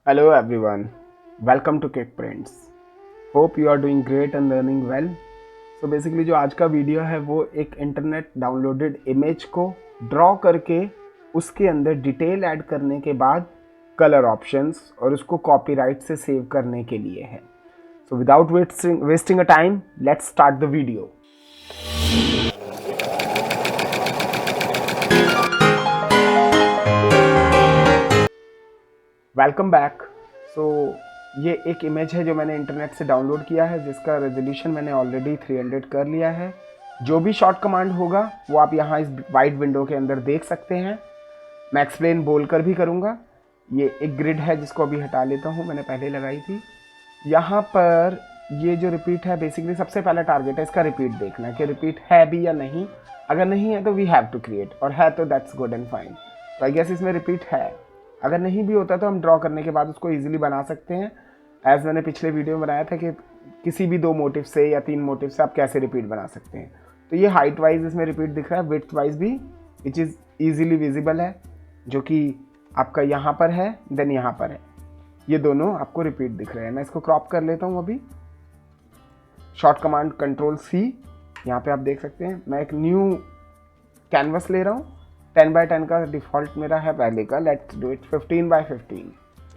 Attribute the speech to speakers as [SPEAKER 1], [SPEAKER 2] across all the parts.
[SPEAKER 1] Hello everyone, welcome to Kick Prints. Hope you are doing great and learning well. So basically जो आज का video है वो एक इंटरनेट डाउनलोडेड इमेज को ड्रॉ करके उसके अंदर डिटेल ऐड करने के बाद कलर ऑप्शंस और उसको कॉपीराइट से सेव करने के लिए है. So without wasting a time, let's start the video. Welcome back. So ये एक इमेज है जो मैंने इंटरनेट से डाउनलोड किया है जिसका रेजोल्यूशन मैंने ऑलरेडी 300 कर लिया है. जो भी शॉर्ट कमांड होगा वो आप यहाँ इस वाइट विंडो के अंदर देख सकते हैं. मैं एक्सप्लेन बोलकर भी करूँगा. ये एक ग्रिड है जिसको अभी हटा लेता हूँ, मैंने पहले लगाई थी. यहाँ पर ये जो रिपीट है बेसिकली सबसे पहला टारगेट है इसका रिपीट देखना कि रिपीट है भी या नहीं. अगर नहीं है तो वी हैव टू क्रिएट, और है तो दैट्स गुड एंड फाइन. तो आई गेस इसमें रिपीट है. अगर नहीं भी होता तो हम ड्रॉ करने के बाद उसको इजीली बना सकते हैं. एज मैंने पिछले वीडियो में बनाया था कि किसी भी 2 मोटिव से या 3 मोटिव से आप कैसे रिपीट बना सकते हैं. तो ये हाइट वाइज इसमें रिपीट दिख रहा है, विड्थ वाइज भी विच इज़ ईजिली विजिबल है, जो कि आपका यहाँ पर है देन यहाँ पर है. ये दोनों आपको रिपीट दिख रहे हैं. मैं इसको क्रॉप कर लेता हूँ अभी. Short command Ctrl+C. यहाँ पे आप देख सकते हैं मैं एक न्यू कैनवस ले रहा हूँ. 10x10 का डिफ़ॉल्ट मेरा है पहले का. Let's do it 15x15.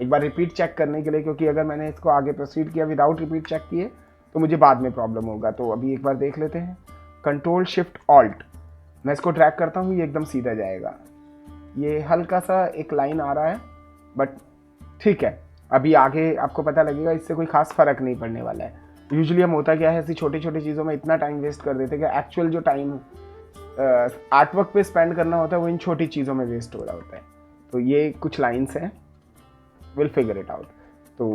[SPEAKER 1] एक बार रिपीट चेक करने के लिए, क्योंकि अगर मैंने इसको आगे प्रोसीड किया विदाउट रिपीट चेक किए तो मुझे बाद में प्रॉब्लम होगा. तो अभी एक बार देख लेते हैं. Ctrl+Shift+Alt. मैं इसको ट्रैक करता हूँ, ये एकदम सीधा जाएगा. ये हल्का सा एक लाइन आ रहा है बट ठीक है. अभी आगे आपको पता लगेगा, इससे कोई खास फ़र्क नहीं पड़ने वाला है. यूजुअली हम होता क्या है ऐसी छोटी छोटी चीज़ों में इतना टाइम वेस्ट कर देते हैं कि एक्चुअल जो टाइम आर्ट वर्क पे स्पेंड करना होता है वो इन छोटी चीज़ों में वेस्ट हो रहा होता है. तो ये कुछ लाइंस हैं, विल फिगर इट आउट. तो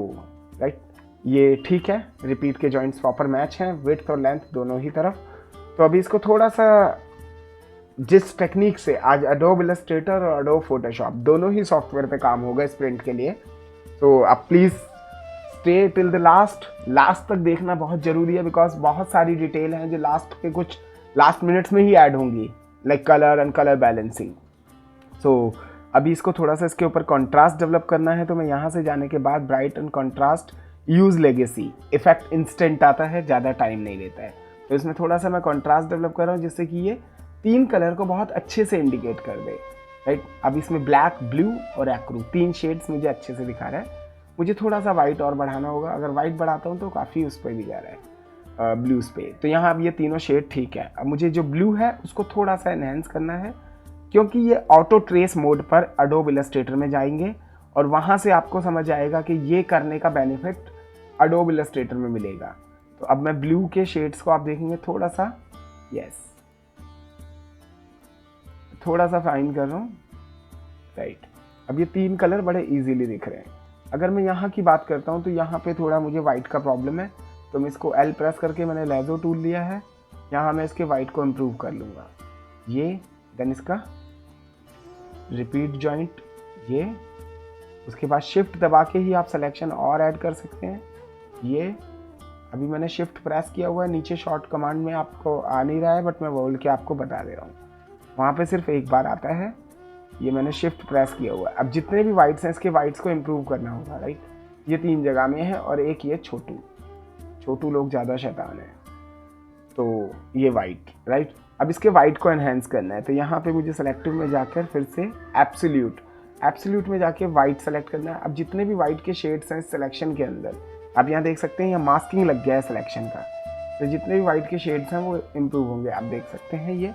[SPEAKER 1] राइट, ये ठीक है. रिपीट के जॉइंट्स प्रॉपर मैच हैं, विड्थ और लेंथ दोनों ही तरफ. तो अभी इसको थोड़ा सा जिस टेक्निक से आज एडोब इलस्ट्रेटर और एडोब फोटोशॉप दोनों ही सॉफ्टवेयर पे काम होगा इस प्रिंट के लिए. तो आप please stay till the last तक देखना बहुत ज़रूरी है, बिकॉज बहुत सारी डिटेल हैं जो लास्ट मिनट्स में ही ऐड होंगी, like colour and colour balancing. So अभी इसको थोड़ा सा इसके ऊपर कॉन्ट्रास्ट डेवलप करना है. तो मैं यहाँ से जाने के बाद bright and contrast use legacy effect instant आता है, ज़्यादा टाइम नहीं लेता है. तो इसमें थोड़ा सा मैं कॉन्ट्रास्ट डेवलप कर रहा हूँ जिससे कि ये 3 कलर को बहुत अच्छे से इंडिकेट कर दे. राइट, अब इसमें ब्लैक, ब्लू और एक्रू 3 शेड्स मुझे अच्छे से दिखा रहा है. मुझे थोड़ा सा वाइट और बढ़ाना होगा. अगर वाइट बढ़ाता हूँ तो काफ़ी उस पर भी जा रहा है, ब्लूज पे. तो यहाँ अब ये तीनों शेड ठीक है. अब मुझे जो ब्लू है उसको थोड़ा सा एनहेंस करना है, क्योंकि ये ऑटो ट्रेस मोड पर एडोब इलस्ट्रेटर में जाएंगे और वहाँ से आपको समझ आएगा कि ये करने का बेनिफिट एडोब इलस्ट्रेटर में मिलेगा. तो अब मैं ब्लू के शेड्स को आप देखेंगे थोड़ा सा, यस, थोड़ा सा फाइन कर रहा हूँ. राइट, अब ये 3 कलर बड़े इजीली दिख रहे हैं. अगर मैं यहाँ की बात करता हूँ तो यहाँ पे थोड़ा मुझे वाइट का प्रॉब्लम है. तो मैं इसको L प्रेस करके मैंने लेज़ो टूल लिया है. यहाँ मैं इसके वाइट को इम्प्रूव कर लूँगा. ये देन इसका रिपीट जॉइंट, ये उसके बाद शिफ्ट दबा के ही आप सिलेक्शन और ऐड कर सकते हैं. ये अभी मैंने शिफ्ट प्रेस किया हुआ है. नीचे शॉर्ट कमांड में आपको आ नहीं रहा है बट मैं बोल के आपको बता दे रहा हूँ. वहाँ पे सिर्फ एक बार आता है. ये मैंने शिफ्ट प्रेस किया हुआ है. अब जितने भी वाइट्स हैं इसके वाइट्स को इम्प्रूव करना होगा. राइट, ये 3 जगह में है और एक ये छोटू लोग ज़्यादा शैतान हैं. तो ये वाइट. राइट, अब इसके वाइट को एनहेंस करना है. तो यहाँ पे मुझे सेलेक्टिव में जाकर फिर से एब्सोल्यूट में जाके वाइट सेलेक्ट करना है. अब जितने भी वाइट के शेड्स हैं इस सिलेक्शन के अंदर आप यहाँ देख सकते हैं, यहाँ मास्किंग लग गया है सिलेक्शन का. तो जितने भी वाइट के शेड्स हैं वो इम्प्रूव होंगे. आप देख सकते हैं ये,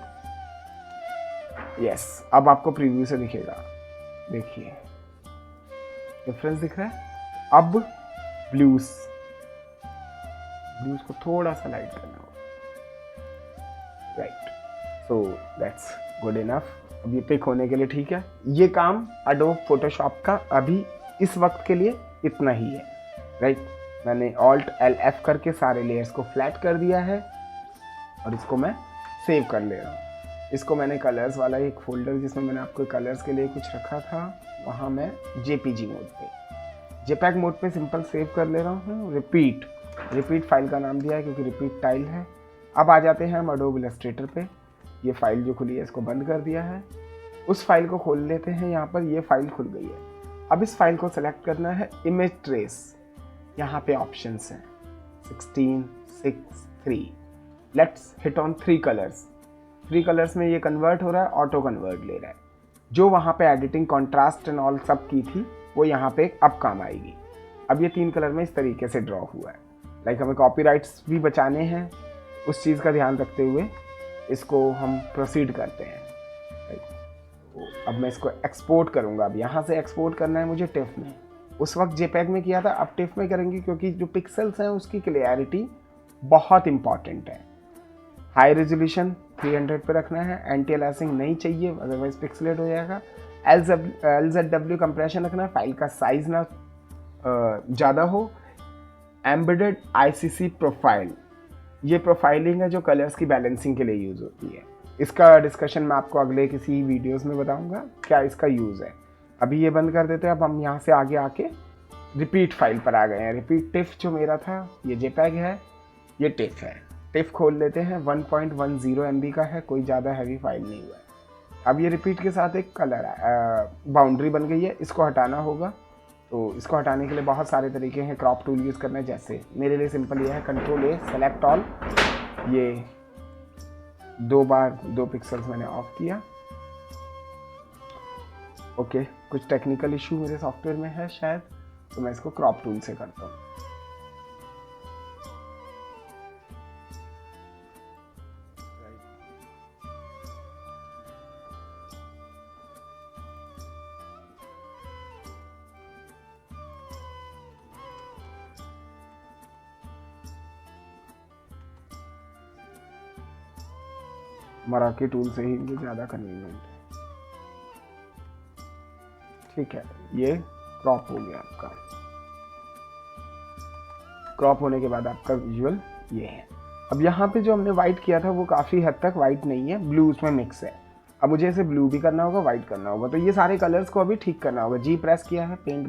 [SPEAKER 1] यस. अब आपको प्रीव्यू से दिखेगा, देखिए डिफरेंस दिख रहा है. अब ब्लूज को थोड़ा सा लाइट करना होगा. Right, so that's good enough. अब ये पिक होने के लिए ठीक है. ये काम एडोब फोटोशॉप का अभी इस वक्त के लिए इतना ही है. राइट, मैंने Alt+L+F करके सारे लेयर्स को फ्लैट कर दिया है और इसको मैं सेव कर ले रहा हूँ. इसको मैंने कलर्स वाला एक फोल्डर जिसमें मैंने आपको कलर्स के लिए कुछ रखा था, वहाँ मैं JPG मोड पे, JPEG मोड पे सिंपल सेव कर ले रहा हूँ. रिपीट फाइल का नाम दिया है क्योंकि रिपीट टाइल है. अब आ जाते हैं हम एडोब इलस्ट्रेटर पे. ये फाइल जो खुली है इसको बंद कर दिया है. उस फाइल को खोल लेते हैं. यहाँ पर ये फाइल खुल गई है. अब इस फाइल को सेलेक्ट करना है, इमेज ट्रेस, यहाँ पे ऑप्शंस हैं 16, 6, 3। Let's hit on 3 colours. 3 colours में ये कन्वर्ट हो रहा है, ऑटो कन्वर्ट ले रहा है। जो वहाँ पे एडिटिंग, कॉन्ट्रास्ट एंड ऑल सब की थी वो यहाँ पे अब काम आएगी। अब ये 3 कलर में इस तरीके से ड्रॉ हुआ है। लाइक हमें कॉपीराइट्स भी बचाने हैं, उस चीज़ का ध्यान रखते हुए इसको हम प्रोसीड करते हैं। अब मैं इसको एक्सपोर्ट करूँगा। अब यहाँ से एक्सपोर्ट करना है मुझे टिफ में। उस वक्त जेपैग में किया था, अब टिफ में करेंगे क्योंकि जो पिक्सल्स हैं उसकी क्लियरिटी बहुत इंपॉर्टेंट है। हाई रेजोल्यूशन 300 पे रखना है, एंटी अलियासिंग नहीं चाहिए अदरवाइज पिक्सलेट हो जाएगा। LZW कंप्रेशन रखना है, फाइल का साइज ना ज़्यादा हो। एम्बेडेड ICC प्रोफाइल, ये प्रोफाइलिंग है जो कलर्स की बैलेंसिंग के लिए यूज़ होती है। इसका डिस्कशन मैं आपको अगले किसी वीडियोस में बताऊंगा क्या इसका यूज़ है। अभी ये बंद कर देते हैं। अब हम यहाँ से आगे आके रिपीट फाइल पर आ गए हैं। रिपीट टिफ जो मेरा था, ये जेपैग है, ये टिफ है। टिफ खोल लेते हैं, 1.10 MB का है, कोई ज़्यादा हैवी फाइल नहीं हुआ है। अब ये रिपीट के साथ एक कलर बाउंड्री बन गई है, इसको हटाना होगा। तो इसको हटाने के लिए बहुत सारे तरीके हैं। क्रॉप टूल यूज़ करना है, जैसे मेरे लिए सिंपल ये है, Ctrl+A, सेलेक्ट ऑल। ये 2 बार 2 पिक्सल्स मैंने ऑफ किया। ओके, कुछ टेक्निकल इशू मेरे सॉफ्टवेयर में है शायद, तो मैं इसको क्रॉप टूल से करता हूँ। मराठी टूल से ही मुझे ज़्यादा कन्वीनियंट है। ठीक है, ये क्रॉप हो गया आपका। क्रॉप होने के बाद आपका विजुअल ये है। अब यहाँ पे जो हमने वाइट किया था वो काफ़ी हद तक वाइट नहीं है, ब्लू उसमें मिक्स है। अब मुझे इसे ब्लू भी करना होगा, वाइट करना होगा, तो ये सारे कलर्स को अभी ठीक करना होगा। G प्रेस किया है, पेंट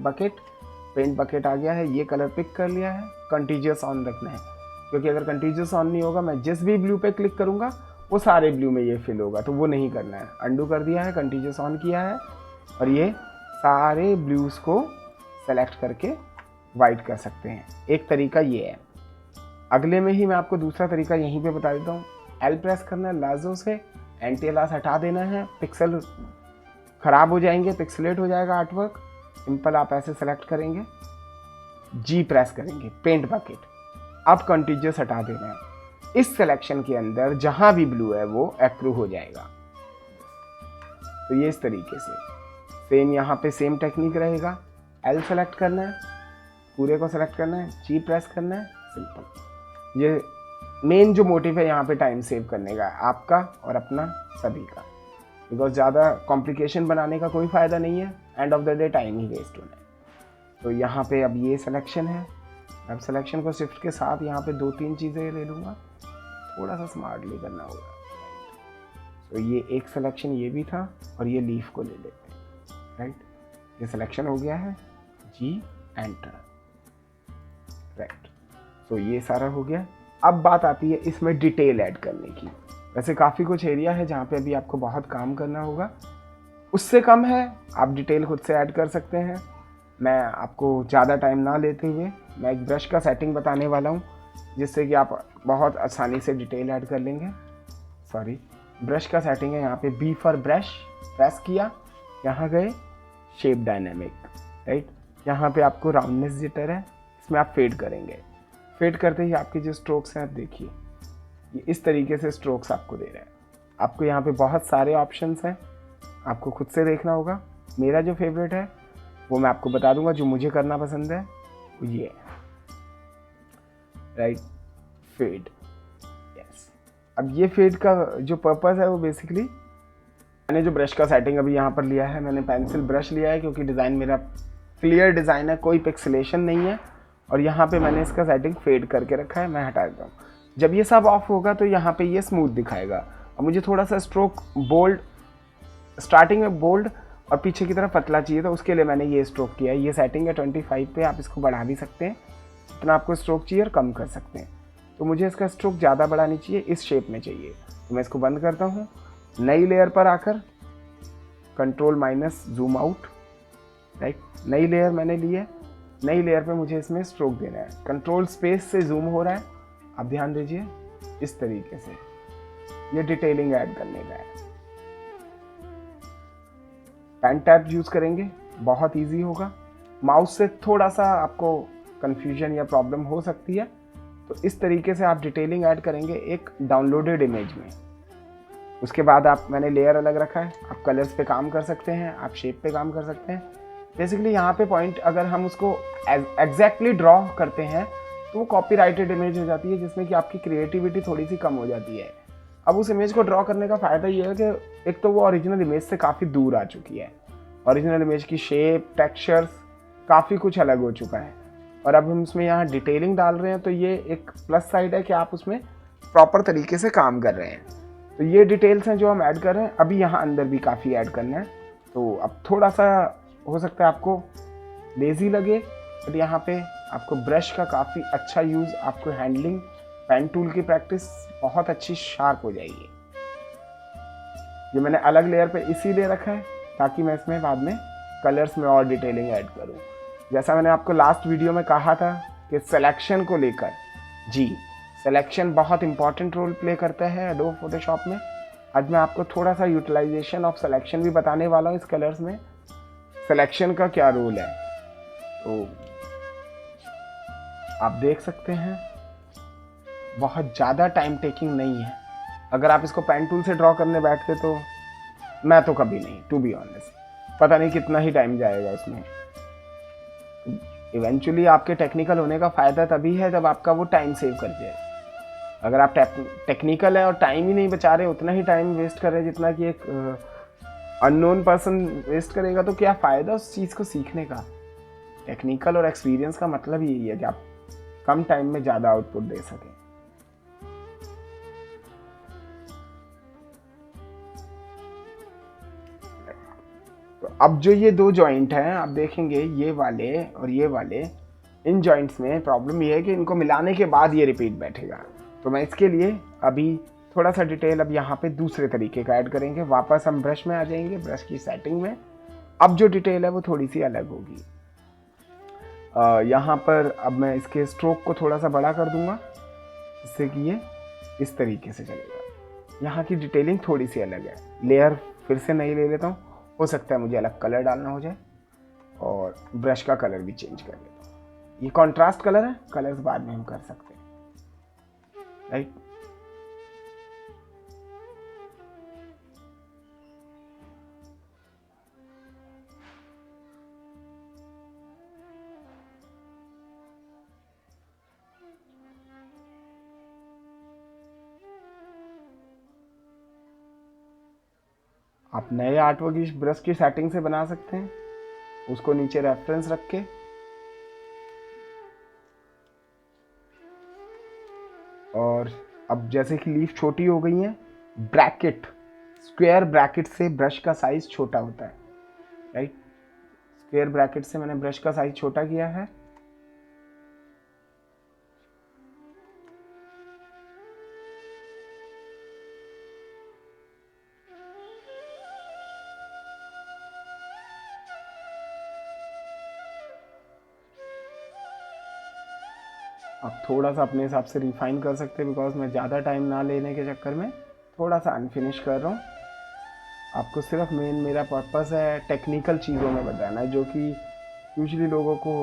[SPEAKER 1] बकेट आ गया है, ये कलर पिक कर लिया है। कंटीजियस ऑन रखना है, क्योंकि अगर कंटीजियस ऑन नहीं होगा, मैं जिस भी ब्लू पे क्लिक करूँगा वो सारे ब्लू में ये फिल होगा, तो वो नहीं करना है। अंडू कर दिया है, कंटीजियस ऑन किया है, और ये सारे ब्लूज को सेलेक्ट करके वाइट कर सकते हैं। एक तरीका ये है। अगले में ही मैं आपको दूसरा तरीका यहीं पे बता देता हूँ। L प्रेस करना है, लाजो से एंटी अलियास हटा देना है, पिक्सल ख़राब हो जाएंगे, पिक्सलेट हो जाएगा आर्टवर्क। सिंपल आप ऐसे सेलेक्ट करेंगे, G प्रेस करेंगे, पेंट बकेट। अब कंटीजियस हटा देना है। इस सिलेक्शन के अंदर जहाँ भी ब्लू है वो एक्रू हो जाएगा। तो ये इस तरीके से सेम यहाँ पे सेम टेक्निक रहेगा। L सेलेक्ट करना है, पूरे को सेलेक्ट करना है, G प्रेस करना है, सिंपल। ये मेन जो मोटिव है यहाँ पे टाइम सेव करने का, आपका और अपना सभी का, बिकॉज ज़्यादा कॉम्प्लिकेशन बनाने का कोई फ़ायदा नहीं है। End of the day time ही वेस्ट होना है। तो यहाँ पे अब ये सिलेक्शन है। अब सिलेक्शन को शिफ्ट के साथ यहाँ पे 2-3 चीज़ें ले लूँगा, थोड़ा सा स्मार्टली करना होगा। तो ये एक सिलेक्शन ये भी था, और ये लीफ को ले लेते हैं, राइट। ये सिलेक्शन हो गया है, G एंटर, राइट। तो ये सारा हो गया। अब बात आती है इसमें डिटेल ऐड करने की। वैसे काफ़ी कुछ एरिया है जहाँ पे अभी आपको बहुत काम करना होगा, उससे कम है, आप डिटेल खुद से ऐड कर सकते हैं। मैं आपको ज़्यादा टाइम ना लेते हुए मैं एक ब्रश का सेटिंग बताने वाला हूँ, जिससे कि आप बहुत आसानी से डिटेल ऐड कर लेंगे। सॉरी, ब्रश का सेटिंग है, यहाँ पे B फॉर ब्रश प्रेस किया, यहाँ गए शेप डायनेमिक, राइट। यहाँ पे आपको राउंडनेस जिटर है, इसमें आप फेड करेंगे। फेड करते ही आपके जो स्ट्रोक्स हैं, आप देखिए ये इस तरीके से स्ट्रोक्स आपको दे रहे हैं। आपको यहाँ पे बहुत सारे ऑप्शंस हैं, आपको खुद से देखना होगा। मेरा जो फेवरेट है वो मैं आपको बता दूंगा, जो मुझे करना पसंद है वो ये है, राइट, फेड। यस, अब ये फेड का जो पर्पस है वो बेसिकली, मैंने जो ब्रश का सेटिंग अभी यहाँ पर लिया है, मैंने पेंसिल ब्रश लिया है क्योंकि डिज़ाइन मेरा क्लियर डिज़ाइन है, कोई पिक्सेलेशन नहीं है। और यहाँ पे मैंने इसका सेटिंग फेड करके रखा है, मैं हटा देता हूँ। जब ये सब ऑफ होगा तो यहाँ पे ये स्मूथ दिखाएगा। अब मुझे थोड़ा सा स्ट्रोक बोल्ड, स्टार्टिंग में बोल्ड और पीछे की तरफ पतला चाहिए, तो उसके लिए मैंने ये स्ट्रोक किया है। ये सेटिंग है 25 पे, आप इसको बढ़ा भी सकते हैं, जितना आपको स्ट्रोक चाहिए, और कम कर सकते हैं। तो मुझे इसका स्ट्रोक ज़्यादा बढ़ानी चाहिए, इस शेप में चाहिए, तो मैं इसको बंद करता हूँ। नई लेयर पर आकर Ctrl- जूम आउट, राइट, नई लेयर मैंने ली है, नई लेयर पे मुझे इसमें स्ट्रोक देना है। कंट्रोल स्पेस से जूम हो रहा है, आप ध्यान दीजिए इस तरीके से, ये डिटेलिंग ऐड करने का है। पेन टैप यूज करेंगे, बहुत इजी होगा। माउस से थोड़ा सा आपको कंफ्यूजन या प्रॉब्लम हो सकती है, तो इस तरीके से आप डिटेलिंग ऐड करेंगे एक डाउनलोडेड इमेज में। उसके बाद मैंने लेयर अलग रखा है, आप कलर्स पे काम कर सकते हैं, आप शेप पे काम कर सकते हैं। बेसिकली यहाँ पे पॉइंट, अगर हम उसको एग्जैक्टली ड्रॉ करते हैं तो वो कॉपीराइटेड इमेज हो जाती है, जिसमें कि आपकी क्रिएटिविटी थोड़ी सी कम हो जाती है। अब उस इमेज को ड्रॉ करने का फ़ायदा ये है कि एक तो वो ओरिजिनल इमेज से काफ़ी दूर आ चुकी है, ओरिजिनल इमेज की शेप, टेक्सचर्स काफ़ी कुछ अलग हो चुका है, और अब हम उसमें यहाँ डिटेलिंग डाल रहे हैं, तो ये एक प्लस साइड है कि आप उसमें प्रॉपर तरीके से काम कर रहे हैं। तो ये डिटेल्स हैं जो हम ऐड कर रहे हैं। अभी यहाँ अंदर भी काफ़ी ऐड करना है, तो अब थोड़ा सा हो सकता है आपको लेज़ी लगे, बट यहाँ पे आपको ब्रश का काफ़ी अच्छा यूज़, आपको हैंडलिंग, पेन टूल की प्रैक्टिस बहुत अच्छी शार्प हो जाएगी। ये मैंने अलग लेयर पे इसीलिए रखा है ताकि मैं इसमें बाद में कलर्स में और डिटेलिंग ऐड करूँ। जैसा मैंने आपको लास्ट वीडियो में कहा था कि सिलेक्शन को लेकर, जी सिलेक्शन बहुत इंपॉर्टेंट रोल प्ले करता है एडोब फोटोशॉप में। आज मैं आपको थोड़ा सा यूटिलाइजेशन ऑफ सिलेक्शन भी बताने वाला हूँ इस कलर्स में, सिलेक्शन का क्या रोल है। तो आप देख सकते हैं बहुत ज़्यादा टाइम टेकिंग नहीं है। अगर आप इसको पेन टूल से ड्रॉ करने बैठते तो मैं तो कभी नहीं, टू बी ऑनेस्ट, पता नहीं कितना ही टाइम जाएगा उसमें। इवेंचुअली आपके टेक्निकल होने का फ़ायदा तभी है जब आपका वो टाइम सेव कर जाए। अगर आप टेक्निकल है और टाइम ही नहीं बचा रहे, उतना ही टाइम वेस्ट कर रहे जितना कि एक अननोन पर्सन वेस्ट करेगा, तो क्या फ़ायदा उस चीज़ को सीखने का। टेक्निकल और एक्सपीरियंस का मतलब यही है कि आप कम टाइम में ज़्यादा आउटपुट दे सकें। तो अब जो ये दो जॉइंट हैं, आप देखेंगे ये वाले और ये वाले, इन जॉइंट्स में प्रॉब्लम ये है कि इनको मिलाने के बाद ये रिपीट बैठेगा। तो मैं इसके लिए अभी थोड़ा सा डिटेल अब यहाँ पे दूसरे तरीके का ऐड करेंगे। वापस हम ब्रश में आ जाएंगे, ब्रश की सेटिंग में। अब जो डिटेल है वो थोड़ी सी अलग होगी। यहाँ पर अब मैं इसके स्ट्रोक को थोड़ा सा बड़ा कर दूंगा, जिससे कि ये इस तरीके से चलेगा। यहाँ की डिटेलिंग थोड़ी सी अलग है। लेयर फिर से नई ले लेता हूँ, हो सकता है मुझे अलग कलर डालना हो जाए, और ब्रश का कलर भी चेंज कर लेता हूँ। ये कॉन्ट्रास्ट कलर है, कलर्स बाद में हम कर सकते हैं, राइट। आप नए आर्टवर्क इस ब्रश की सेटिंग से बना सकते हैं, उसको नीचे रेफरेंस रख के। और अब जैसे कि लीफ छोटी हो गई है, ब्रैकेट, स्क्वायर ब्रैकेट से ब्रश का साइज छोटा होता है, राइट। स्क्वायर ब्रैकेट से मैंने ब्रश का साइज छोटा किया है। आप थोड़ा सा अपने हिसाब से रिफाइन कर सकते हैं, बिकॉज मैं ज़्यादा टाइम ना लेने के चक्कर में थोड़ा सा अनफिनिश कर रहा हूँ। आपको सिर्फ मेरा पर्पस है टेक्निकल चीज़ों में बताना है, जो कि यूजुअली लोगों को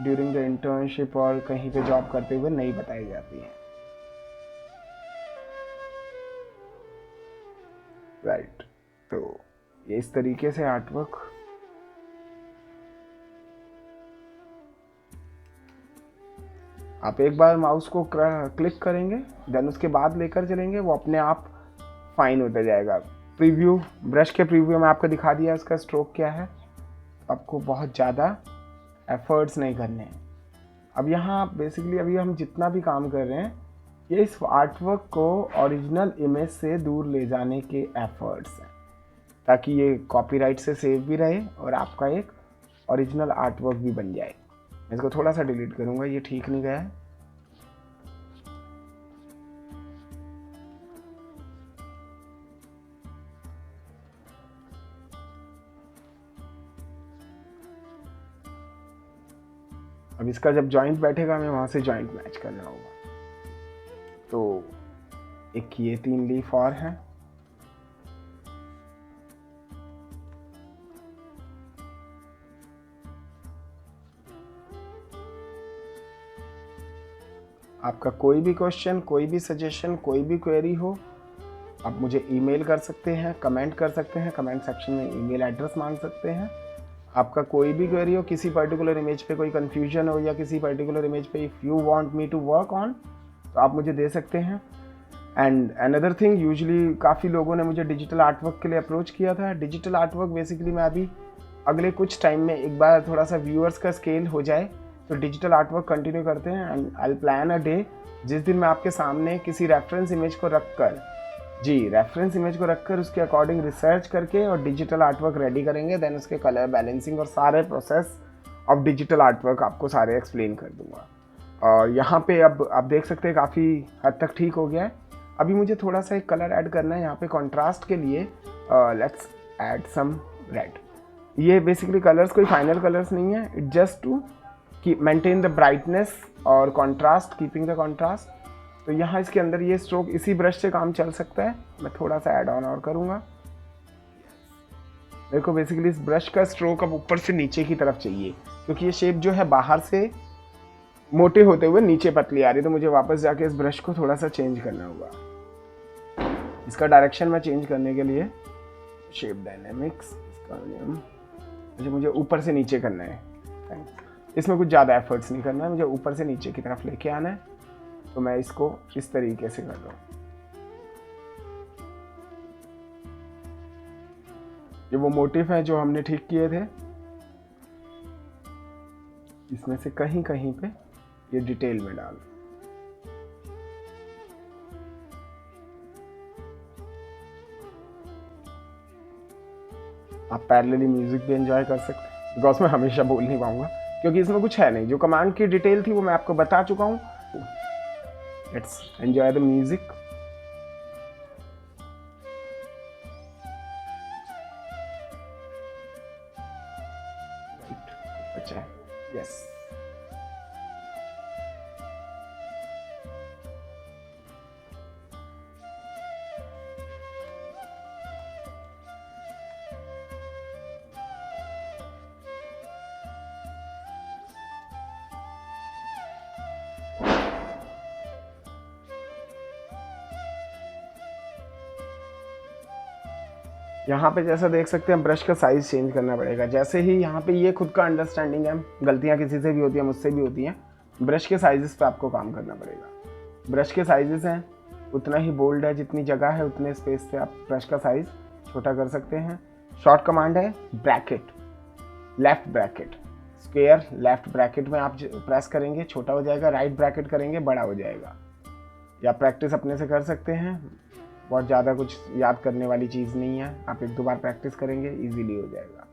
[SPEAKER 1] ड्यूरिंग द इंटर्नशिप और कहीं पे जॉब करते हुए नहीं बताई जाती है, राइट। तो ये इस तरीके से आर्टवर्क आप एक बार माउस को क्लिक करेंगे, देन उसके बाद लेकर चलेंगे, वो अपने आप फाइन होता जाएगा। प्रीव्यू, ब्रश के प्रीव्यू में आपको दिखा दिया उसका स्ट्रोक क्या है। आपको बहुत ज़्यादा एफर्ट्स नहीं करने हैं। अब यहाँ बेसिकली अभी हम जितना भी काम कर रहे हैं, ये इस आर्टवर्क को ओरिजिनल इमेज से दूर ले जाने के एफर्ट्स हैं, ताकि ये कॉपीराइट से सेव भी रहे और आपका एक ओरिजिनल आर्टवर्क भी बन जाए। मैं इसको थोड़ा सा डिलीट करूँगा, ये ठीक नहीं गया है। अब इसका जब जॉइंट बैठेगा हमें वहाँ से जॉइंट मैच करना होगा। तो एक ये 3 लीफ और हैं। आपका कोई भी क्वेश्चन, कोई भी सजेशन, कोई भी क्वेरी हो, आप मुझे ईमेल कर सकते हैं, कमेंट कर सकते हैं, कमेंट सेक्शन में ईमेल एड्रेस मांग सकते हैं। आपका कोई भी क्वेरी हो, किसी पर्टिकुलर इमेज पे कोई कन्फ्यूजन हो या किसी पर्टिकुलर इमेज पे if you want me to work on, तो आप मुझे दे सकते हैं। एंड अनदर थिंग, यूजुअली काफ़ी लोगों ने मुझे डिजिटल आर्टवर्क के लिए अप्रोच किया था। डिजिटल आर्टवर्क बेसिकली मैं अभी अगले कुछ टाइम में एक बार थोड़ा सा व्यूअर्स का स्केल हो जाए तो डिजिटल आर्टवर्क कंटिन्यू करते हैं। And I plan a day जिस दिन मैं आपके सामने किसी रेफरेंस इमेज को रखकर उसके अकॉर्डिंग रिसर्च करके और डिजिटल आर्टवर्क रेडी करेंगे। देन उसके कलर बैलेंसिंग और सारे प्रोसेस ऑफ डिजिटल आर्टवर्क आपको सारे एक्सप्लेन कर दूंगा। और यहाँ पे अब आप देख सकते हैं काफ़ी हद तक ठीक हो गया है। अभी मुझे थोड़ा सा एक कलर ऐड करना है यहाँ पे कॉन्ट्रास्ट के लिए। Let's add some red. ये बेसिकली कलर्स कोई फाइनल कलर्स नहीं है, it just to maintain the brightness और कॉन्ट्रास्ट, कीपिंग द कॉन्ट्रास्ट। तो यहाँ इसके अंदर ये स्ट्रोक इसी ब्रश से काम चल सकता है। मैं थोड़ा सा ऐड ऑन और करूँगा। मेरे को बेसिकली इस ब्रश का स्ट्रोक अब ऊपर से नीचे की तरफ चाहिए, क्योंकि ये शेप जो है बाहर से मोटे होते हुए नीचे पतली आ रही है। तो मुझे वापस जाके इस ब्रश को थोड़ा सा चेंज करना होगा। इसका डायरेक्शन में चेंज करने के लिए शेप डायनेमिक्स, इसका मुझे ऊपर से नीचे करना है। थैंक्स। इसमें कुछ ज़्यादा एफर्ट्स नहीं करना है, मुझे ऊपर से नीचे की तरफ लेके आना है। तो मैं इसको इस तरीके से कर रहा हूँ। ये वो मोटिव है जो हमने ठीक किए थे, इसमें से कहीं कहीं पे ये डिटेल में डाल। आप पैरेलली म्यूजिक भी एंजॉय कर सकते हैं, बिकॉज मैं हमेशा बोल नहीं पाऊंगा क्योंकि इसमें कुछ है नहीं। जो कमांड की डिटेल थी वो मैं आपको बता चुका हूँ। Let's enjoy the music. अच्छा है, यस। यहाँ पे जैसा देख सकते हैं ब्रश का साइज़ चेंज करना पड़ेगा। जैसे ही यहाँ पे ये खुद का अंडरस्टैंडिंग है, गलतियाँ किसी से भी होती हैं, मुझसे भी होती हैं। ब्रश के साइज़ पे आपको काम करना पड़ेगा। ब्रश के साइज़ हैं उतना ही बोल्ड है, जितनी जगह है उतने स्पेस पे आप ब्रश का साइज़ छोटा कर सकते हैं। शॉर्ट कमांड है bracket, left bracket, square left bracket में आप प्रेस करेंगे छोटा हो जाएगा, राइट ब्रैकेट करेंगे बड़ा हो जाएगा। या प्रैक्टिस अपने से कर सकते हैं, बहुत ज़्यादा कुछ याद करने वाली चीज़ नहीं है। आप 1-2 बार प्रैक्टिस करेंगे इजीली हो जाएगा।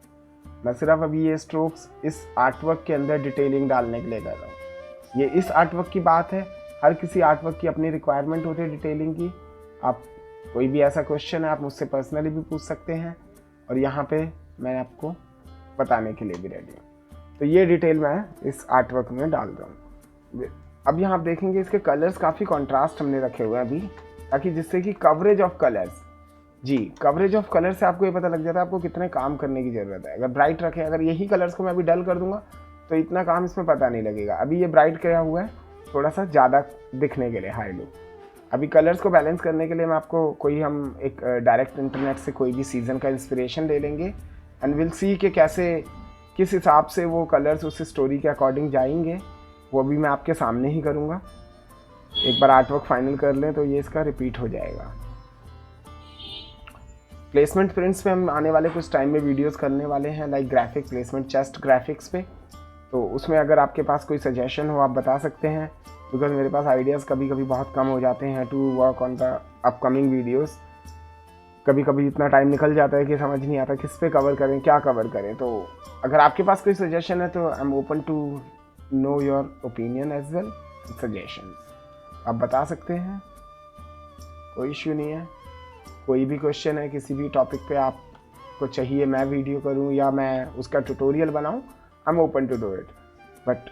[SPEAKER 1] मैं सिर्फ अभी ये स्ट्रोक्स इस आर्टवर्क के अंदर डिटेलिंग डालने के लिए कर रहा हूँ। ये इस आर्टवर्क की बात है, हर किसी आर्टवर्क की अपनी रिक्वायरमेंट होती है डिटेलिंग की। आप कोई भी ऐसा क्वेश्चन है आप मुझसे पर्सनली भी पूछ सकते हैं और यहाँ पे मैं आपको बताने के लिए भी रेडी हूँ। तो ये डिटेल मैं इस आर्टवर्क में डाल रहा हूँ। अब यहाँ आप देखेंगे इसके कलर्स काफ़ी कॉन्ट्रास्ट हमने रखे हुए हैं अभी, ताकि जिससे कि कवरेज ऑफ कलर्स, जी कवरेज ऑफ कलर से आपको ये पता लग जाता है आपको कितने काम करने की ज़रूरत है। अगर ब्राइट रखें, अगर यही कलर्स को मैं अभी डल कर दूंगा तो इतना काम इसमें पता नहीं लगेगा। अभी ये ब्राइट किया हुआ है थोड़ा सा ज़्यादा दिखने के लिए, हाई लो। अभी कलर्स को बैलेंस करने के लिए मैं आपको हम एक डायरेक्ट इंटरनेट से कोई भी सीज़न का इंस्पिरेशन ले लेंगे एंड विल सी कि कैसे किस हिसाब से वो कलर्स उस स्टोरी के अकॉर्डिंग जाएंगे। वो भी मैं आपके सामने ही करूँगा। एक बार आर्टवर्क फाइनल कर लें तो ये इसका रिपीट हो जाएगा। प्लेसमेंट प्रिंट्स पे हम आने वाले कुछ टाइम में वीडियोस करने वाले हैं, like graphic placement, chest graphics पे। तो उसमें अगर आपके पास कोई सजेशन हो आप बता सकते हैं, बिकॉज मेरे पास आइडियाज़ कभी कभी बहुत कम हो जाते हैं to work on the upcoming videos. कभी कभी इतना टाइम निकल जाता है कि समझ नहीं आता किस पे कवर करें, क्या कवर करें। तो अगर आपके पास कोई सजेशन है तो I am open to know your opinion as well, suggestions आप बता सकते हैं, कोई इश्यू नहीं है। कोई भी क्वेश्चन है किसी भी टॉपिक पे आपको चाहिए मैं वीडियो करूं या मैं उसका ट्यूटोरियल बनाऊं, I am open to do it. But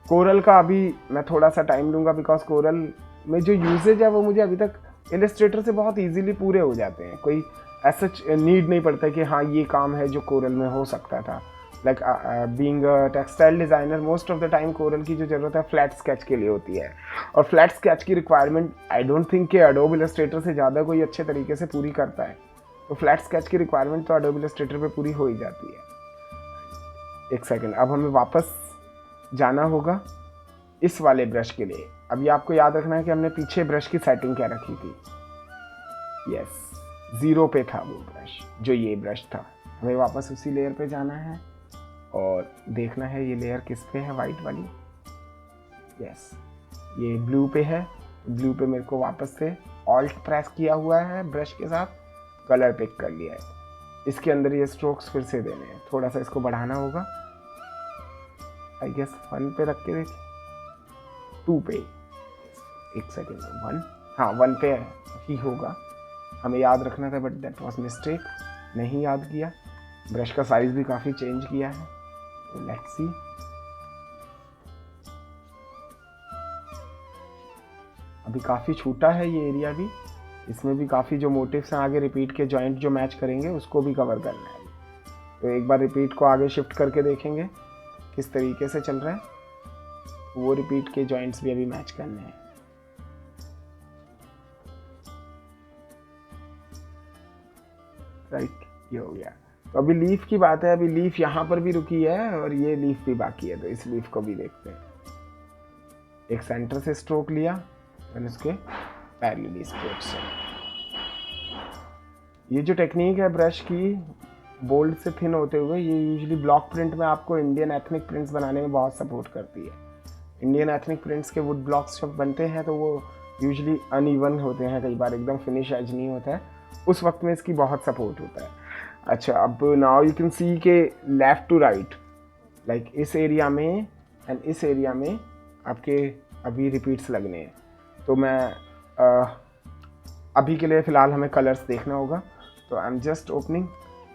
[SPEAKER 1] Corel का अभी मैं थोड़ा सा टाइम लूँगा, बिकॉज कोरल में जो यूजेज है वो मुझे अभी तक इलस्ट्रेटर से बहुत इजीली पूरे हो जाते हैं। कोई ऐसा नीड नहीं पड़ता कि हाँ ये काम है जो कोरल में हो सकता था। Like being a textile designer, most of the time coral की जो ज़रूरत है फ्लैट स्केच के लिए होती है, और फ्लैट स्केच की रिक्वायरमेंट आई डोंट थिंक कि एडोब इलस्ट्रेटर से ज़्यादा कोई अच्छे तरीके से पूरी करता है। तो फ्लैट स्केच की रिक्वायरमेंट तो एडोब इलस्ट्रेटर पे पूरी हो ही जाती है। एक सेकेंड, अब हमें वापस जाना होगा इस वाले ब्रश के लिए। अब ये आपको याद रखना है कि हमने पीछे ब्रश की सेटिंग क्या रखी थी। यस, 0 पे था वो ब्रश, जो ये ब्रश था। हमें वापस उसी लेयर पे जाना है और देखना है ये लेयर किस पे है, वाइट वाली। यस, ये ब्लू पे है। ब्लू पे मेरे को वापस से ऑल्ट प्रेस किया हुआ है, ब्रश के साथ कलर पिक कर लिया है। इसके अंदर ये स्ट्रोक्स फिर से देने हैं, थोड़ा सा इसको बढ़ाना होगा। आई गेस 1 पे रख के देखिए, 2 पे, एक सेकेंड, 1, हाँ 1 पे ही होगा। हमें याद रखना था बट दैट वाज मिस्टेक, नहीं याद किया। ब्रश का साइज भी काफ़ी चेंज किया है, तो लेट्स सी। अभी काफ़ी छोटा है ये एरिया भी, इसमें भी काफ़ी जो मोटिव्स हैं आगे रिपीट के जॉइंट जो मैच करेंगे उसको भी कवर करना है। तो एक बार रिपीट को आगे शिफ्ट करके देखेंगे किस तरीके से चल रहा है, वो रिपीट के जॉइंट्स भी अभी मैच करने हैं। राइट, ये हो गया। तो अभी लीफ की बात है, अभी लीफ यहाँ पर भी रुकी है और ये लीफ भी बाकी है, तो इस लीफ को भी देखते हैं। एक सेंटर से स्ट्रोक लिया और उसके पैरेलली स्ट्रोक से। ये जो टेक्निक है ब्रश की बोल्ड से थिन होते हुए, ये यूजुअली ब्लॉक प्रिंट में आपको इंडियन एथनिक प्रिंट्स बनाने में बहुत सपोर्ट करती है। इंडियन एथनिक प्रिंट्स के वुड ब्लॉक्स जब बनते हैं तो वो यूजुअली अनइवन होते हैं, कई बार एकदम फिनिश एज नहीं होता है, उस वक्त में इसकी बहुत सपोर्ट होता है। अच्छा, अब नाउ यू कैन सी के लेफ्ट टू राइट, लाइक इस एरिया में एंड इस एरिया में आपके अभी रिपीट्स लगने हैं। तो मैं अभी के लिए फ़िलहाल हमें कलर्स देखना होगा, तो I am just opening.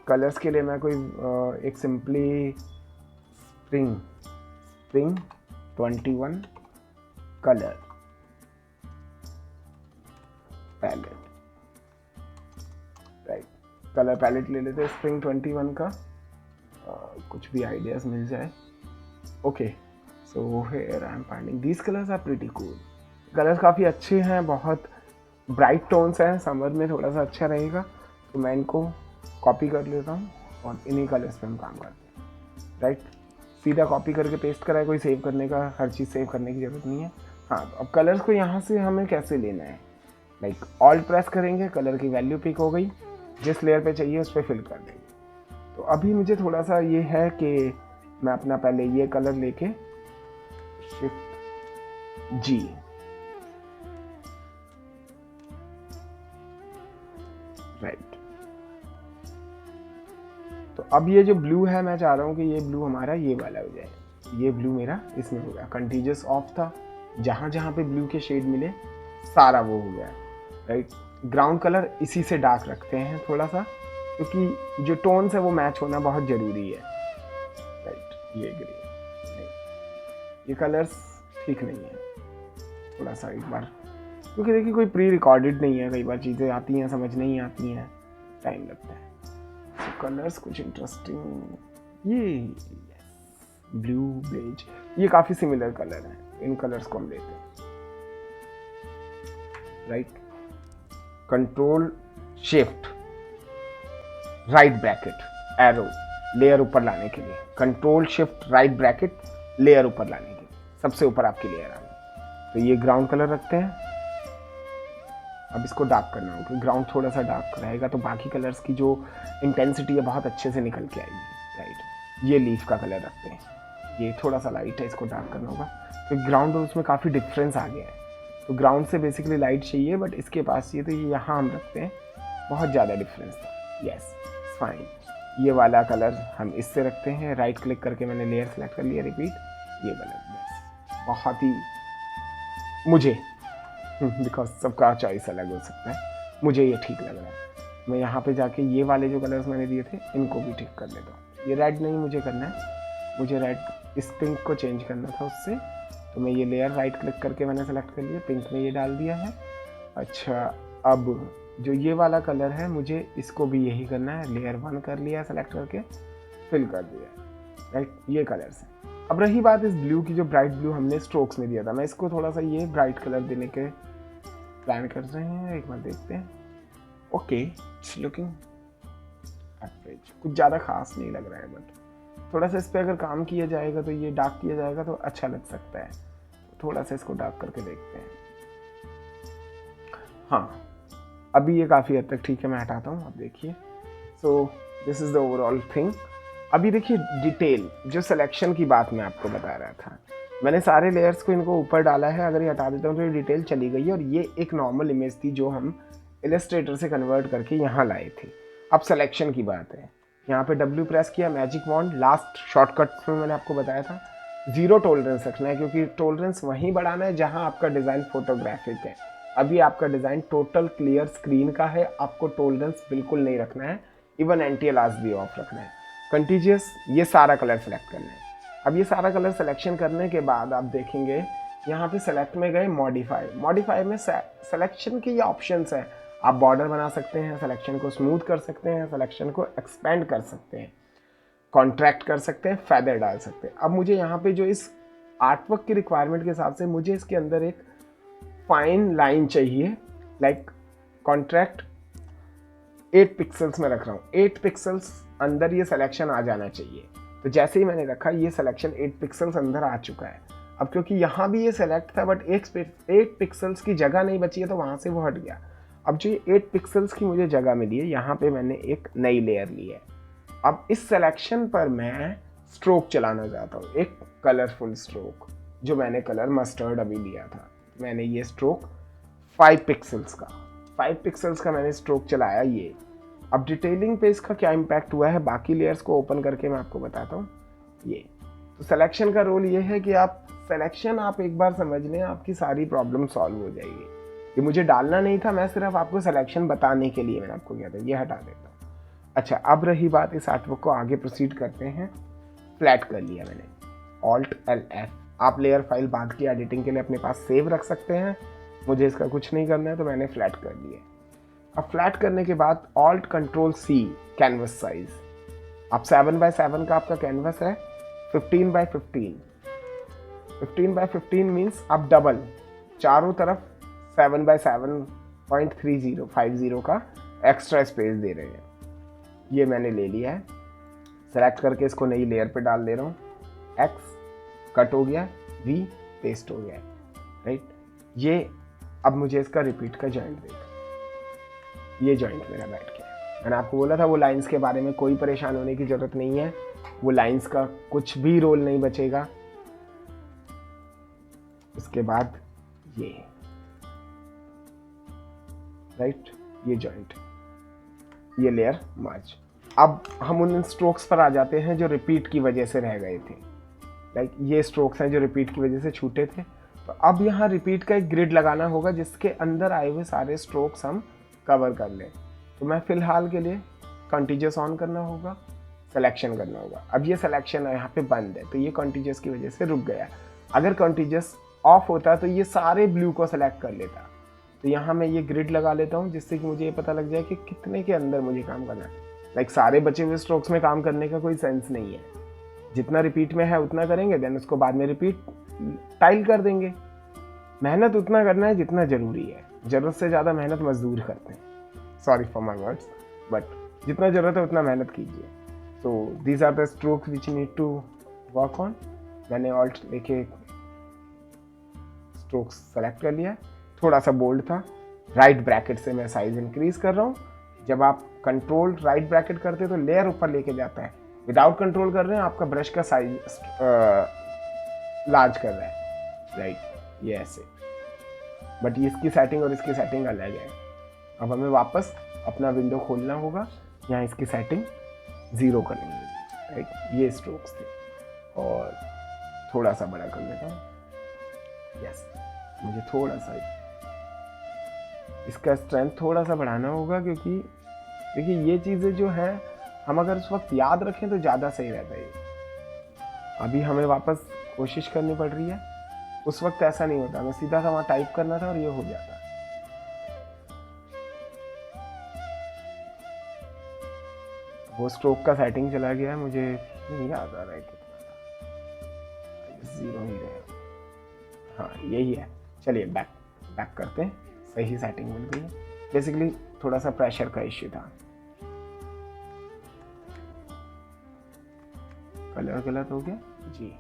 [SPEAKER 1] Colours के लिए मैं कोई एक simply spring 21 colour palette, right, colour palette ले लेते हैं स्प्रिंग 21 का, कुछ भी आइडियाज मिल जाए। Okay, so here I am finding these colours are pretty cool. Colours काफ़ी अच्छे हैं, बहुत ब्राइट टोन्स हैं, समर में थोड़ा सा अच्छा रहेगा, तो मैं इनको कॉपी कर लेता हूँ और इन्हीं कलर्स पे हम काम करते हैं। राइट, सीधा कॉपी करके पेस्ट करा है, कोई सेव करने का, हर चीज़ सेव करने की ज़रूरत नहीं है। हाँ, तो अब कलर्स को यहाँ से हमें कैसे लेना है, लाइक ऑल्ट प्रेस करेंगे, कलर की वैल्यू पिक हो गई, जिस लेयर पे चाहिए उस पर फिल कर देंगे। तो अभी मुझे थोड़ा सा ये है कि मैं अपना पहले ये कलर लेके शिफ्ट G, राइट। तो अब ये जो ब्लू है, मैं चाह रहा हूँ कि ये ब्लू हमारा ये वाला हो जाए, ये ब्लू मेरा इसमें हो गया। कंटीजियस ऑफ था, जहाँ जहाँ पे ब्लू के शेड मिले सारा वो हो गया, राइट। ग्राउंड कलर इसी से डार्क रखते हैं थोड़ा सा, क्योंकि जो टोन्स है वो मैच होना बहुत ज़रूरी है, राइट। ये ग्रीन, ये कलर्स ठीक नहीं है, थोड़ा सा एक बार, क्योंकि देखिए कोई प्री रिकॉर्डेड नहीं है, कई बार चीज़ें आती हैं समझ नहीं आती हैं, टाइम लगता है। तो कलर्स कुछ इंटरेस्टिंग, ये ब्लू बेज, ये काफ़ी सिमिलर कलर हैं, इन कलर्स को हम लेते हैं, right. Control shift right bracket arrow, layer ऊपर लाने के लिए control shift right bracket, layer ऊपर लाने के लिए, सबसे ऊपर आपकी लेयर आ गई। तो ये ग्राउंड कलर रखते हैं। अब इसको डार्क करना होगा, क्योंकि ग्राउंड थोड़ा सा डार्क रहेगा तो बाकी कलर्स की जो इंटेंसिटी है बहुत अच्छे से निकल के आएगी, राइट। ये लीफ का कलर रखते हैं, ये थोड़ा सा लाइट है, इसको डार्क करना होगा, क्योंकि ग्राउंड और उसमें काफ़ी डिफरेंस आ गया है। तो ग्राउंड से बेसिकली लाइट चाहिए, बट इसके पास ये, तो ये यहाँ हम रखते हैं, बहुत ज़्यादा डिफरेंस था। Yes, fine. ये वाला कलर हम इससे रखते हैं, राइट क्लिक करके मैंने लेयर सेलेक्ट कर लिया, रिपीट, ये कलर, बस बहुत ही, मुझे बिकॉज सबका चॉइस अलग हो सकता है, मुझे ये ठीक लग रहा है। मैं यहाँ पे जाके ये वाले जो कलर्स मैंने दिए थे इनको भी ठीक कर लेता हूँ। ये रेड नहीं मुझे करना है, मुझे रेड इस पिंक को चेंज करना था उससे, तो मैं ये लेयर राइट क्लिक करके मैंने सेलेक्ट कर लिया, पिंक में ये डाल दिया है। अच्छा, अब जो ये वाला कलर है मुझे इसको भी यही करना है, लेयर 1 कर लिया सेलेक्ट करके, फिल कर दिया, राइट। ये कलर्स है। अब रही बात इस ब्लू की, जो ब्राइट ब्लू हमने स्ट्रोक्स में दिया था, मैं इसको थोड़ा सा ये ब्राइट कलर देने के प्लान कर रहे हैं, एक बार देखते हैं। ओके, इट्स लुकिंग एवरेज, कुछ ज़्यादा खास नहीं लग रहा है, बट थोड़ा सा इस पर अगर काम किया जाएगा तो ये डार्क किया जाएगा तो अच्छा लग सकता है। थोड़ा सा इसको डार्क करके देखते हैं। हाँ, अभी ये काफ़ी हद तक ठीक है, मैं हटाता हूँ। अब देखिए, so this is the overall thing. अभी देखिए डिटेल, जो सिलेक्शन की बात मैं आपको बता रहा था, मैंने सारे लेयर्स को इनको ऊपर डाला है। अगर ये हटा देता हूँ तो ये डिटेल चली गई है, और ये एक नॉर्मल इमेज थी जो हम इलस्ट्रेटर से कन्वर्ट करके यहाँ लाए थे। अब सिलेक्शन की बात है, यहाँ पे W प्रेस किया, मैजिक वॉन्ड, लास्ट शॉर्टकट में मैंने आपको बताया था 0 टॉलरेंस रखना है, क्योंकि टॉलरेंस वहीं बढ़ाना है जहाँ आपका डिज़ाइन फोटोग्राफिक है। अभी आपका डिज़ाइन टोटल क्लियर स्क्रीन का है, आपको टॉलरेंस बिल्कुल नहीं रखना है, इवन एंटी-अलार्ज भी ऑफ रखना है। कंटीजियस, ये सारा कलर सेलेक्ट करना है। अब ये सारा कलर सिलेक्शन करने के बाद आप देखेंगे यहाँ पे सेलेक्ट में गए, मॉडिफाई में सिलेक्शन के ये ऑप्शंस हैं। आप बॉर्डर बना सकते हैं, सिलेक्शन को स्मूथ कर सकते हैं, सिलेक्शन को एक्सपेंड कर सकते हैं, कॉन्ट्रैक्ट कर सकते हैं, फेदर डाल सकते हैं। अब मुझे यहाँ पे जो इस आर्टवर्क की रिक्वायरमेंट के हिसाब से मुझे इसके अंदर एक फाइन लाइन चाहिए, लाइक कॉन्ट्रैक्ट 8 पिक्सल्स में रख रहा हूँ, 8 पिक्सल्स अंदर ये सिलेक्शन आ जाना चाहिए। तो जैसे ही मैंने रखा, ये सिलेक्शन 8 पिक्सल्स अंदर आ चुका है। अब क्योंकि यहाँ भी ये सेलेक्ट था बट 8 पिक्सल्स की जगह नहीं बची है, तो वहाँ से वो हट गया। अब जो ये 8 पिक्सल्स की मुझे जगह मिली है, यहाँ पे मैंने एक नई लेयर ली है। अब इस सिलेक्शन पर मैं स्ट्रोक चलाना चाहता हूँ, एक कलरफुल स्ट्रोक, जो मैंने कलर मस्टर्ड अभी लिया था। मैंने ये स्ट्रोक 5 पिक्सल्स का मैंने स्ट्रोक चलाया ये। अब डिटेलिंग पे इसका क्या इम्पैक्ट हुआ है, बाकी लेयर्स को ओपन करके मैं आपको बताता हूँ। ये तो सिलेक्शन का रोल ये है कि आप सिलेक्शन आप एक बार समझ लें, आपकी सारी प्रॉब्लम सॉल्व हो जाएगी। ये मुझे डालना नहीं था, मैं सिर्फ आपको सिलेक्शन बताने के लिए मैंने आपको किया था। ये हटा देता हूँ। अच्छा, अब रही बात इस आर्टवर्क को आगे प्रोसीड करते हैं। फ्लैट कर लिया मैंने, Alt+F। आप लेयर फाइल बाद की एडिटिंग के लिए अपने पास सेव रख सकते हैं, मुझे इसका कुछ नहीं करना है, तो मैंने फ्लैट कर लिया। अब फ्लैट करने के बाद Alt+C, कैनवस साइज। अब 7x7 का आपका कैनवस है, 15x15। 15x15 मीन्स आप डबल चारों तरफ 7x7.30 का एक्स्ट्रा स्पेस दे रहे हैं। ये मैंने ले लिया है, सेलेक्ट करके इसको नई लेयर पे डाल दे रहा हूँ। X कट हो गया, V पेस्ट हो गया, राइट। ये अब मुझे इसका रिपीट का जॉइंट देखा, ये जॉइंट मेरा बैठ गया। मैंने आपको बोला था वो लाइंस के बारे में कोई परेशान होने की ज़रूरत नहीं है, वो लाइंस का कुछ भी रोल नहीं बचेगा। उसके बाद ये, राइट, ये जॉइंट, ये लेयर मर्ज। अब हम उन स्ट्रोक्स पर आ जाते हैं जो रिपीट की वजह से रह गए थे। लाइक ये स्ट्रोक्स हैं जो रिपीट की वजह से छूटे थे। तो अब यहाँ रिपीट का एक ग्रिड लगाना होगा जिसके अंदर आए हुए सारे स्ट्रोक्स हम कवर कर लें। तो मैं फ़िलहाल के लिए कंटीजियस ऑन करना होगा, सिलेक्शन करना होगा। अब ये सिलेक्शन यहाँ पे बंद है, तो ये कंटीजियस की वजह से रुक गया। अगर कंटीजियस ऑफ होता तो ये सारे ब्लू को सेलेक्ट कर लेता। तो यहाँ मैं ये ग्रिड लगा लेता हूँ, जिससे कि मुझे ये पता लग जाए कि कितने के अंदर मुझे काम करना है। लाइक सारे बचे हुए स्ट्रोक्स में काम करने का कोई सेंस नहीं है। जितना रिपीट में है उतना करेंगे, देन उसको बाद में रिपीट टाइल कर देंगे। मेहनत उतना करना है जितना ज़रूरी है, ज़रूरत से ज़्यादा मेहनत मजदूर करते हैं। Sorry for my words, but जितना ज़रूरत है उतना मेहनत कीजिए। So these are the strokes which need to work on. मैंने ऑल्ट लेके स्ट्रोक्स सेलेक्ट कर लिया, थोड़ा सा बोल्ड था। राइट ब्रैकेट से मैं साइज इंक्रीज कर रहा हूँ। जब आप कंट्रोल राइट ब्रैकेट करते हैं तो लेयर ऊपर लेके जाता है। विदाउट कंट्रोल कर रहे हैं, आपका ब्रश का साइज लार्ज कर रहा है, राइट, ये ऐसे। बट इसकी सेटिंग और इसकी सेटिंग अलग है। अब हमें वापस अपना विंडो खोलना होगा, यहाँ इसकी सेटिंग 0 कर लेंगे, राइट। ये स्ट्रोक्स थे और थोड़ा सा बड़ा कर लेता हूँ। यस, मुझे थोड़ा सा इसका स्ट्रेंथ थोड़ा सा बढ़ाना होगा, क्योंकि देखिए ये चीज़ें जो हैं हम अगर उस वक्त याद रखें तो ज़्यादा सही रहता है। अभी हमें वापस कोशिश करनी पड़ रही है उस वक्त ऐसा नहीं होता, मैं सीधा सा वहाँ टाइप करना था और ये हो जाता। वो स्ट्रोक का सेटिंग चला गया है, मुझे नहीं याद आ रहा है कितना था, 0 ही रहेगा। हाँ यही है। चलिए बैक करते हैं, सही सेटिंग मिल गई है। बेसिकली थोड़ा सा प्रेशर का इश्यू था, कलर गलत हो गया जी।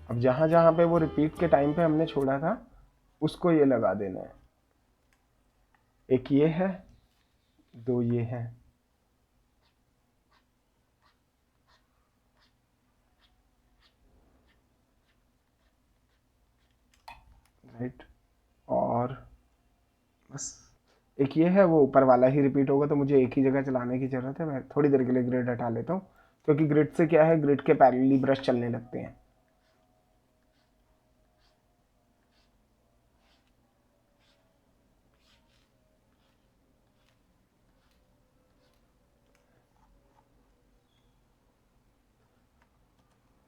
[SPEAKER 1] अब जहां जहां पे वो रिपीट के टाइम पे हमने छोड़ा था उसको ये लगा देना है। एक ये है, 2 ये है, राइट। और बस एक ये है, वो ऊपर वाला ही रिपीट होगा, तो मुझे एक ही जगह चलाने की ज़रूरत है। मैं थोड़ी देर के लिए ग्रिड हटा लेता हूँ, क्योंकि ग्रिड से क्या है, ग्रिड के पैरेलली ब्रश चलने लगते हैं।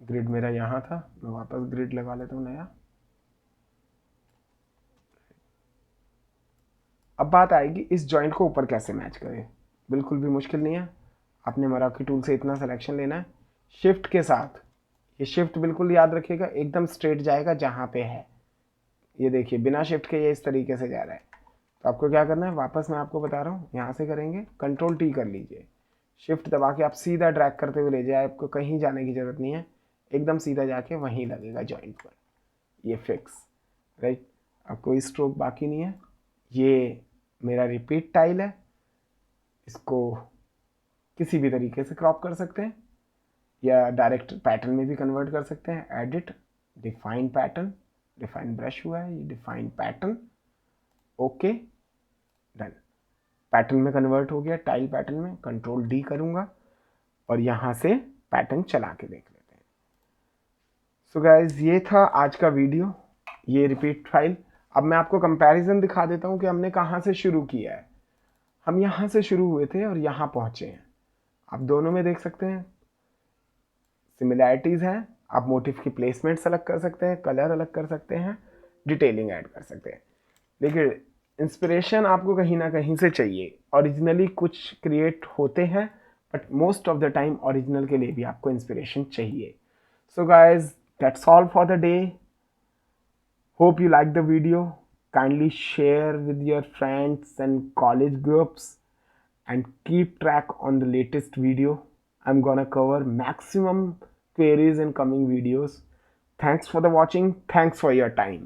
[SPEAKER 1] ग्रिड मेरा यहाँ था, मैं वापस ग्रिड लगा लेता हूँ नया। अब बात आएगी इस जॉइंट को ऊपर कैसे मैच करें। बिल्कुल भी मुश्किल नहीं है, आपने मराठी टूल से इतना सिलेक्शन लेना है, शिफ्ट के साथ, ये शिफ्ट बिल्कुल याद रखिएगा, एकदम स्ट्रेट जाएगा जहाँ पे है। ये देखिए बिना शिफ्ट के ये इस तरीके से जा रहा है। तो आपको क्या करना है, वापस मैं आपको बता रहा हूँ, यहाँ से करेंगे कंट्रोल टी कर लीजिए, शिफ्ट दबा के आप सीधा ड्रैग करते हुए ले जाए, आपको कहीं जाने की ज़रूरत नहीं है, एकदम सीधा जाके वहीं लगेगा जॉइंट पर, ये फिक्स, राइट। अब कोई स्ट्रोक बाकी नहीं है। ये मेरा रिपीट टाइल है, इसको किसी भी तरीके से क्रॉप कर सकते हैं या डायरेक्ट पैटर्न में भी कन्वर्ट कर सकते हैं। Edit, define pattern, define brush हुआ है, ये define pattern, okay done. Pattern में कन्वर्ट हो गया, टाइल पैटर्न में, कंट्रोल डी करूंगा और यहाँ से पैटर्न चला के देख लेते हैं। सो गाइज ये था आज का वीडियो, ये रिपीट फाइल। अब मैं आपको कंपैरिजन दिखा देता हूँ कि हमने कहाँ से शुरू किया है। हम यहाँ से शुरू हुए थे और यहाँ पहुँचे हैं। आप दोनों में देख सकते हैं सिमिलैरिटीज़ हैं। आप मोटिव की प्लेसमेंट्स अलग कर सकते हैं, कलर अलग कर सकते हैं, डिटेलिंग ऐड कर सकते हैं। देखिए इंस्पिरेशन आपको कहीं ना कहीं से चाहिए, ओरिजिनली कुछ क्रिएट होते हैं, but most of the time original के लिए भी आपको इंस्पिरेशन चाहिए। So guys that's all for the day. Hope you like the video. Kindly share with your friends and college groups and keep track on the latest video. I'm gonna cover maximum queries in coming videos. Thanks for the watching. Thanks for your time.